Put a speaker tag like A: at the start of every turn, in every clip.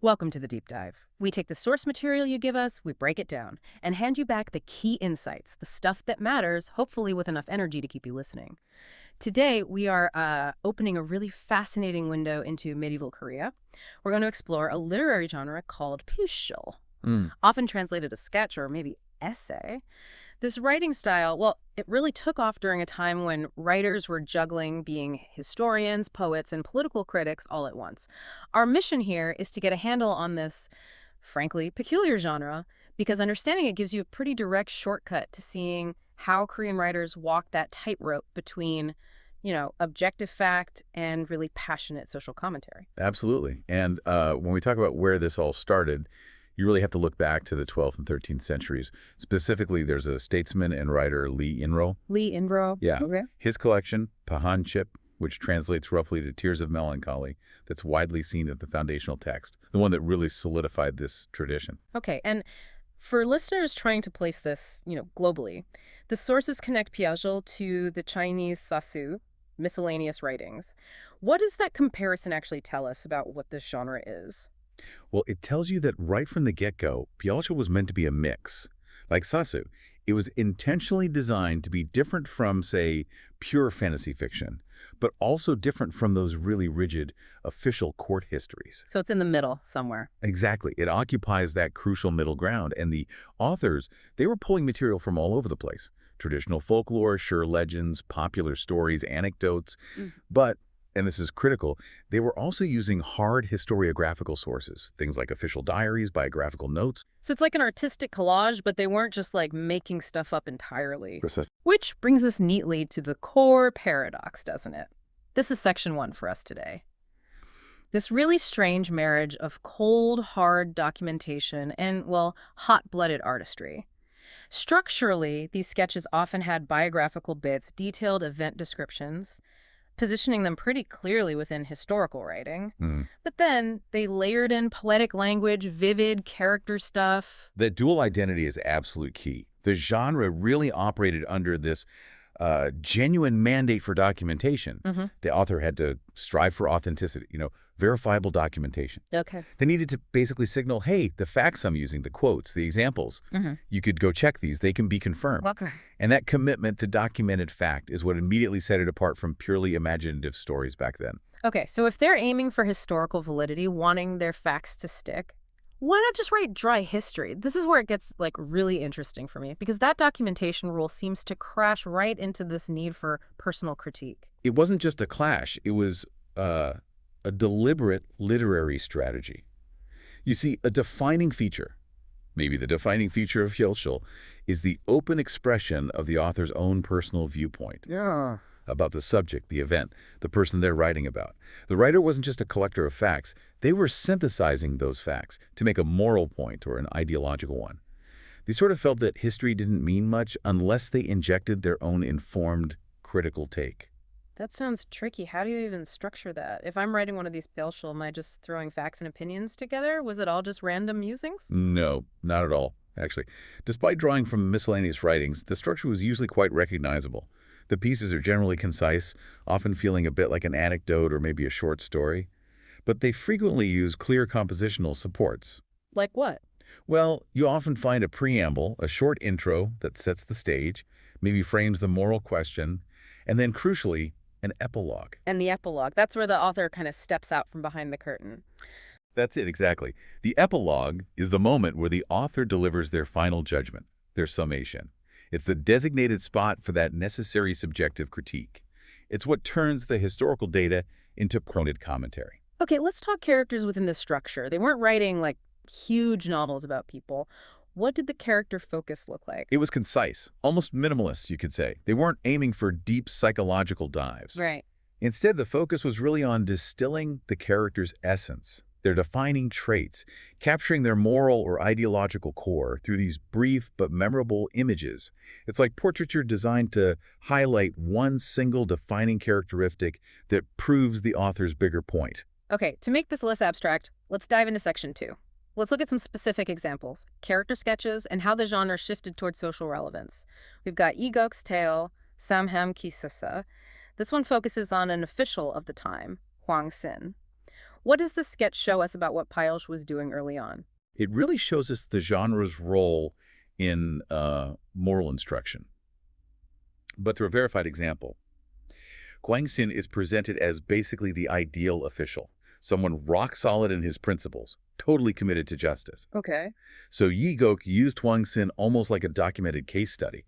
A: Welcome to the deep dive. We take the source material you give us, we break it down, and hand you back the key insights, the stuff that matters, hopefully with enough energy to keep you listening. Today, we are opening a really fascinating window into medieval Korea. We're going to explore a literary genre called pyushil, often translated as sketch or maybe essay. This writing style, well, it really took off during a time when writers were juggling being historians, poets, and political critics all at once. Our mission here is to get a handle on this, frankly, peculiar genre, because understanding it gives you a pretty direct shortcut to seeing how Korean writers walk that tightrope between, objective fact and really passionate social commentary.
B: Absolutely. And when we talk about where this all started, you really have to look back to the 12th and 13th centuries. Specifically, there's a statesman and writer, Yi Inno.
A: Yi Inno.
B: Yeah.
A: Okay.
B: His collection, Pahanchip, which translates roughly to Tears of Melancholy, that's widely seen as the foundational text, the one that really solidified this tradition.
A: Okay, and for listeners trying to place this, globally, the sources connect pyushil to the Chinese Hsiao-shuo, miscellaneous writings. What does that comparison actually tell us about what this genre is?
B: Well, it tells you that right from the get-go, pyushil was meant to be a mix. Like Sasu, it was intentionally designed to be different from, say, pure fantasy fiction, but also different from those really rigid official court histories.
A: So it's in the middle somewhere.
B: Exactly. It occupies that crucial middle ground, and the authors, they were pulling material from all over the place. Traditional folklore, sure legends, popular stories, anecdotes, but and this is critical, they were also using hard historiographical sources, things like official diaries, biographical notes.
A: So it's like an artistic collage, but they weren't just like making stuff up entirely.
B: Precisely.
A: Which brings us neatly to the core paradox, doesn't it? This is section 1 for us today. This really strange marriage of cold, hard documentation and, well, hot-blooded artistry. Structurally, these sketches often had biographical bits, detailed event descriptions, positioning them pretty clearly within historical writing. But then they layered in poetic language, vivid character stuff.
B: That dual identity is absolute key. The genre really operated under this genuine mandate for documentation. The author had to strive for authenticity, verifiable documentation.
A: Okay.
B: They needed to basically signal, hey, the facts I'm using, the quotes, the examples, you could go check these. They can be confirmed.
A: Okay.
B: And that commitment to documented fact is what immediately set it apart from purely imaginative stories back then.
A: Okay, so if they're aiming for historical validity, wanting their facts to stick, why not just write dry history? This is where it gets, really interesting for me, because that documentation rule seems to crash right into this need for personal critique.
B: It wasn't just a clash. It was a deliberate literary strategy. You see, a defining feature, maybe the defining feature of pyushil, is the open expression of the author's own personal viewpoint.
C: Yeah.
B: About the subject, the event, the person they're writing about. The writer wasn't just a collector of facts. They were synthesizing those facts to make a moral point or an ideological one. They sort of felt that history didn't mean much unless they injected their own informed, critical take.
A: That sounds tricky. How do you even structure that? If I'm writing one of these pyushil, am I just throwing facts and opinions together? Was it all just random musings?
B: No, not at all, actually. Despite drawing from miscellaneous writings, the structure was usually quite recognizable. The pieces are generally concise, often feeling a bit like an anecdote or maybe a short story. But they frequently use clear compositional supports.
A: Like what?
B: Well, you often find a preamble, a short intro that sets the stage, maybe frames the moral question, and then crucially, an epilogue.
A: And the epilogue, that's where the author kind of steps out from behind the curtain.
B: That's it, exactly. The epilogue is the moment where the author delivers their final judgment, their summation. It's the designated spot for that necessary subjective critique. It's what turns the historical data into pointed commentary.
A: Okay, let's talk characters within this structure. They weren't writing, huge novels about people. What did the character focus look like?
B: It was concise, almost minimalist, you could say. They weren't aiming for deep psychological dives.
A: Right.
B: Instead, the focus was really on distilling the character's essence, their defining traits, capturing their moral or ideological core through these brief but memorable images. It's like portraiture designed to highlight one single defining characteristic that proves the author's bigger point.
A: Okay, to make this less abstract, let's dive into section 2. Let's look at some specific examples, character sketches, and how the genre shifted towards social relevance. We've got Igok's Tale, Samham Kisasa. This one focuses on an official of the time, Huang Xin. What does the sketch show us about what Payolsh was doing early on?
B: It really shows us the genre's role in moral instruction. But through a verified example, Guangxin is presented as basically the ideal official, someone rock solid in his principles, totally committed to justice.
A: Okay.
B: So Yi Gok used Guangxin almost like a documented case study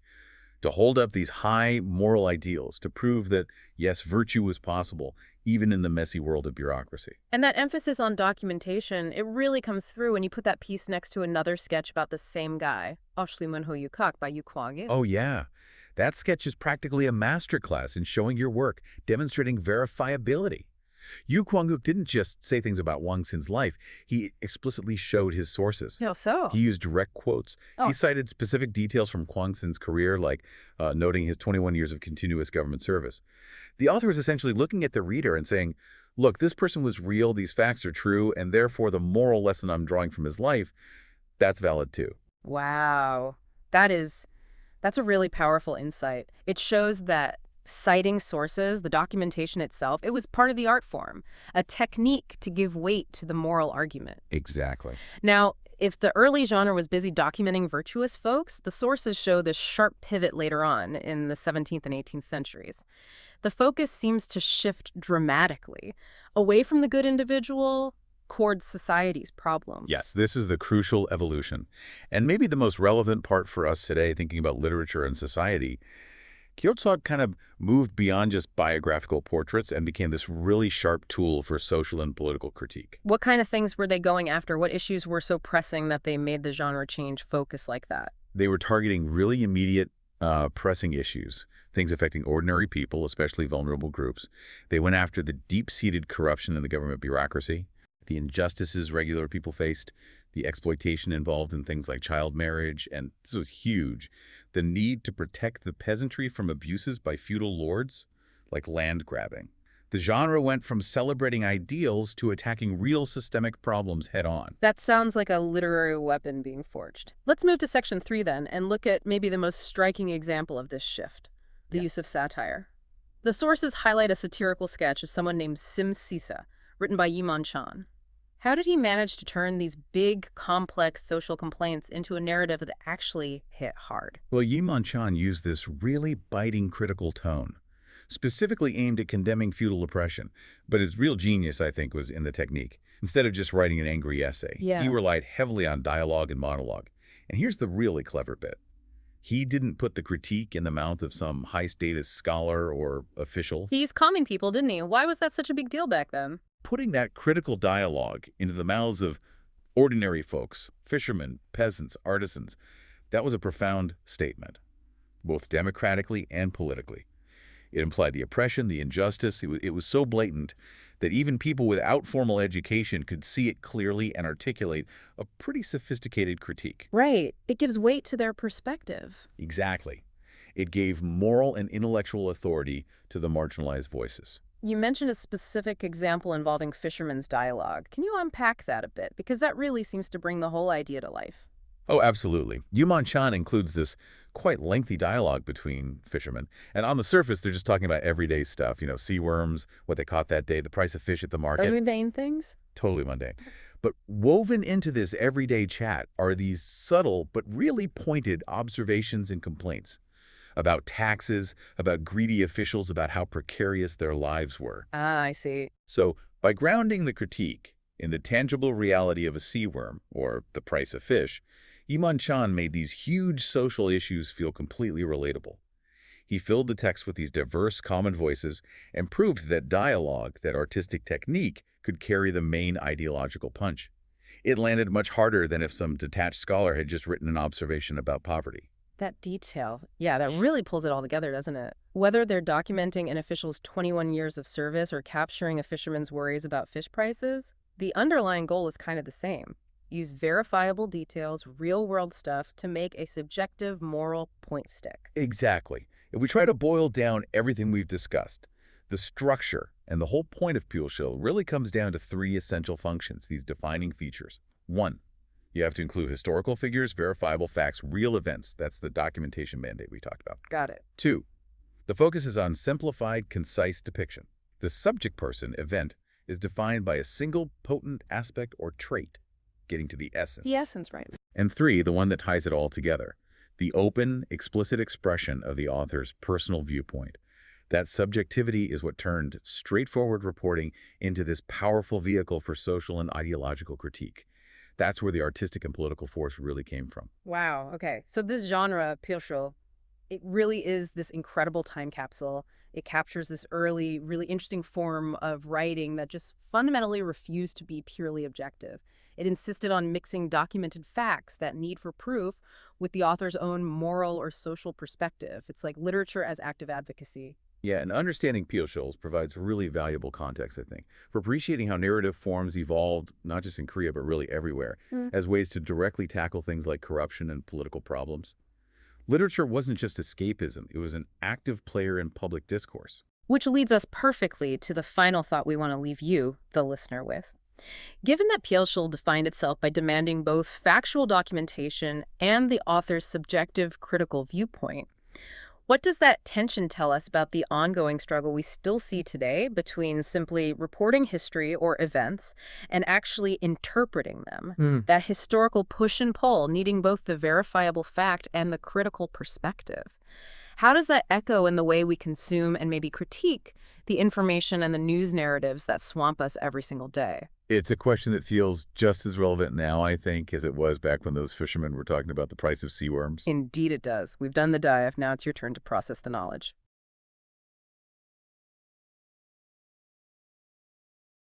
B: to hold up these high moral ideals to prove that, yes, virtue was possible, even in the messy world of bureaucracy.
A: And that emphasis on documentation, it really comes through when you put that piece next to another sketch about the same guy, Oshlimun Ho Yukak by Yu Kwagil.
B: Oh, yeah. That sketch is practically a masterclass in showing your work, demonstrating verifiability. Yu Kwanguk didn't just say things about Wang Xin's life. He explicitly showed his sources.
A: How so?
B: He used direct quotes.
A: Oh.
B: He cited specific details from Wang Xin's career, like noting his 21 years of continuous government service. The author is essentially looking at the reader and saying, look, this person was real, these facts are true, and therefore the moral lesson I'm drawing from his life, that's valid too.
A: Wow. That's a really powerful insight. It shows that citing sources, the documentation itself, it was part of the art form, a technique to give weight to the moral argument.
B: Exactly.
A: Now, if the early genre was busy documenting virtuous folks, the sources show this sharp pivot later on in the 17th and 18th centuries. The focus seems to shift dramatically, away from the good individual towards society's problems.
B: Yes, this is the crucial evolution. And maybe the most relevant part for us today, thinking about literature and society. Kyotsog kind of moved beyond just biographical portraits and became this really sharp tool for social and political critique.
A: What kind of things were they going after? What issues were so pressing that they made the genre change focus like that?
B: They were targeting really immediate, pressing issues, things affecting ordinary people, especially vulnerable groups. They went after the deep-seated corruption in the government bureaucracy, the injustices regular people faced, the exploitation involved in things like child marriage, and this was huge, the need to protect the peasantry from abuses by feudal lords, like land grabbing. The genre went from celebrating ideals to attacking real systemic problems head-on.
A: That sounds like a literary weapon being forged. Let's move to section 3 then and look at maybe the most striking example of this shift, the use of satire. The sources highlight a satirical sketch of someone named Sim Sisa, written by Yi Chan. How did he manage to turn these big, complex social complaints into a narrative that actually hit hard?
B: Well, Yi Chan used this really biting critical tone, specifically aimed at condemning feudal oppression. But his real genius, I think, was in the technique. Instead of just writing an angry essay, he relied heavily on dialogue and monologue. And here's the really clever bit. He didn't put the critique in the mouth of some high-status scholar or official.
A: He used common people, didn't he? Why was that such a big deal back then?
B: Putting that critical dialogue into the mouths of ordinary folks, fishermen, peasants, artisans, that was a profound statement, both democratically and politically. It implied the oppression, the injustice. It was so blatant that even people without formal education could see it clearly and articulate a pretty sophisticated critique.
A: Right. It gives weight to their perspective.
B: Exactly. It gave moral and intellectual authority to the marginalized voices.
A: You mentioned a specific example involving fishermen's dialogue. Can you unpack that a bit? Because that really seems to bring the whole idea to life.
B: Oh, absolutely. Yi Chan includes this quite lengthy dialogue between fishermen. And on the surface, they're just talking about everyday stuff, sea worms, what they caught that day, the price of fish at the market.
A: Those mundane things?
B: Totally mundane. But woven into this everyday chat are these subtle but really pointed observations and complaints about taxes, about greedy officials, about how precarious their lives were.
A: Ah, I see.
B: So by grounding the critique in the tangible reality of a sea worm, or the price of fish, Yi Chan made these huge social issues feel completely relatable. He filled the text with these diverse common voices and proved that dialogue, that artistic technique, could carry the main ideological punch. It landed much harder than if some detached scholar had just written an observation about poverty.
A: That detail, that really pulls it all together, doesn't it? Whether they're documenting an official's 21 years of service or capturing a fisherman's worries about fish prices, the underlying goal is kind of the same. Use verifiable details, real-world stuff, to make a subjective moral point stick.
B: Exactly. If we try to boil down everything we've discussed, the structure and the whole point of Pulshill really comes down to 3 essential functions, these defining features. 1, you have to include historical figures, verifiable facts, real events. That's the documentation mandate we talked about.
A: Got it.
B: 2, the focus is on simplified, concise depiction. The subject person, event, is defined by a single potent aspect or trait, getting to the essence.
A: The essence, right.
B: And 3, the one that ties it all together, the open, explicit expression of the author's personal viewpoint. That subjectivity is what turned straightforward reporting into this powerful vehicle for social and ideological critique. That's where the artistic and political force really came from.
A: Wow, okay. So this genre, Pyosho, it really is this incredible time capsule. It captures this early, really interesting form of writing that just fundamentally refused to be purely objective. It insisted on mixing documented facts, that need for proof, with the author's own moral or social perspective. It's like literature as active advocacy.
B: Yeah, and understanding Pyoshols provides really valuable context, I think, for appreciating how narrative forms evolved, not just in Korea, but really everywhere, as ways to directly tackle things like corruption and political problems. Literature wasn't just escapism, it was an active player in public discourse.
A: Which leads us perfectly to the final thought we want to leave you, the listener, with. Given that Pyosho defined itself by demanding both factual documentation and the author's subjective critical viewpoint, what does that tension tell us about the ongoing struggle we still see today between simply reporting history or events and actually interpreting them? That historical push and pull, needing both the verifiable fact and the critical perspective. How does that echo in the way we consume and maybe critique the information and the news narratives that swamp us every single day?
B: It's a question that feels just as relevant now, I think, as it was back when those fishermen were talking about the price of sea worms.
A: Indeed it does. We've done the dive. Now it's your turn to process the knowledge.